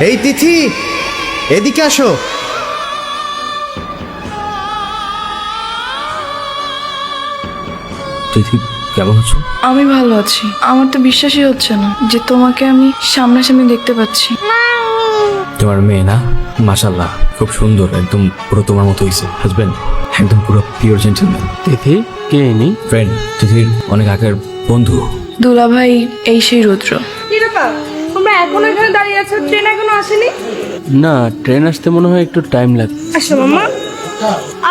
এই তিথি, এদিকে আসো। তিথি, কেমন আছো? আমি ভালো আছি। আমার তো বিশ্বাসই হচ্ছে না যে তোমাকে আমি সামনাসামনি দেখতে পাচ্ছি। তোমার মেয়ে না? মাশাআল্লাহ, খুব সুন্দর, একদম পুরো তোমার মতো হয়েছে। হাজবেন্ড একদম পুরো পিওর জেন্টলম্যান। তিথি কে ইনি? ফ্রেন্ড, তিথির অনেক আগের বন্ধু। দুলা ভাই, এই সেই রুদ্র। কি ব্যাপার, তোমরা এখনো এখানে দাঁড়িয়ে আছো? ট্রেন এখনো আসেনি? না, ট্রেন আসতে মনে হয় একটু টাইম লাগবে। আসো মামা,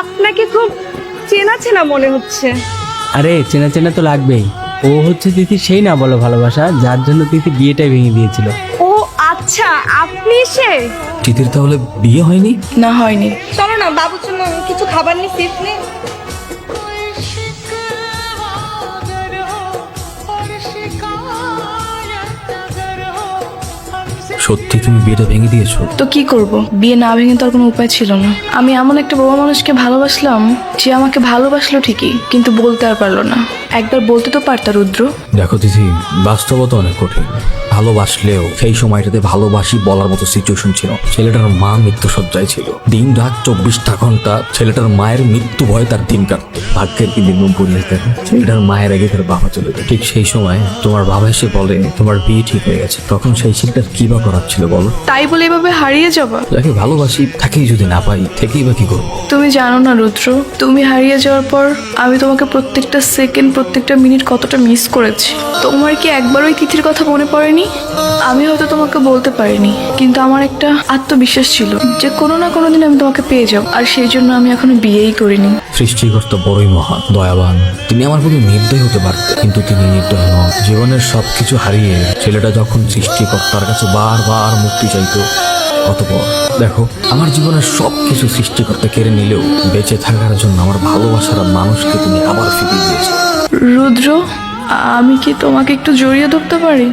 আপনাকে খুব চেনা চেনা মনে হচ্ছে। আরে চেনা চেনা তো লাগবেই। ও হচ্ছে তিথি সেই না বলো ভালোবাসা, যার জন্য তিথি বিয়েটাই ভেঙে দিয়েছিল। ও আচ্ছা, আপনি সে। তিথির তাহলে বিয়ে হয়নি? না, হয়নি। চলো না বাবুর জন্য কিছু খাবার নিয়ে সিট নেই। সত্যি তুমি বিয়েটা ভেঙে দিয়েছো? তো কি করব, বিয়ে না ভেঙে তো আর কোনো উপায় ছিল না। আমি এমন একটা বাবা মানুষকে ভালোবাসলাম যে আমাকে ভালোবাসলো ঠিকই, কিন্তু বলতে আর পারলো না। একবার বলতে তো পারতা রুদ্র। দেখো তিথি, বাস্তবতা অনেক কঠিন। ভালোবাসলেও সেই সময়টাতে ভালোবাসি বলার মতো সিচুয়েশন ছিল। ছেলেটার মা মৃত্যুসজ্জায় ছিল। দিন রাত 24টা ঘন্টা ছেলেটার মায়ের মৃত্যু ভয়ে তার দিন কাটত। ভাগ্যের কি দিন পরিণত, ছেলেটার মায়ের আগে তার বাবা চলে যায়। ঠিক সেই সময় তোমার বাবা এসে বলে তোমার বিয়ে ঠিক হয়ে গেছে। তখন সেই ছেলেটার কি বা করার ছিল বলো? তাই বলে এভাবে হারিয়ে যাবা? যাকে ভালোবাসি তাকেই যদি না পাই, থেকেই বা কি করবো? তুমি জানো না রুদ্র, তুমি হারিয়ে যাওয়ার পর আমি তোমাকে প্রত্যেকটা সেকেন্ড, প্রত্যেকটা মিনিট কতটা মিস করেছি। তোমার কি একবার ওই তিথির কথা মনে পড়েনি? আমি হয়তো তোমাকে বলতে পারিনি, কিন্তু আমার একটা আত্মবিশ্বাস ছিল যে কোনো না কোনো দিন আমি তোমাকে পেয়ে যাব। আর সেই জন্য আমি এখনো বিয়েই করিনি। সৃষ্টিকর্তা বড়ই মহান, দয়াবান। তিনি আমার প্রতি নির্দয় হতে পারতেন, কিন্তু তিনি নির্দয় নন। জীবনের সবকিছু হারিয়ে ছেলেটা যখন সৃষ্টিকর্তার কাছে বারবার মুক্তি চাইতো, অতঃপর দেখো আমার জীবনের সবকিছু সৃষ্টিকর্তা কেড়ে নিলেও বেঁচে থাকার জন্য আমার ভালোবাসার মানুষকে তুমি আবার ফিরিয়ে দিয়েছো। রুদ্র, আমি কি তোমাকে একটু জড়িয়ে ধরতে পারি?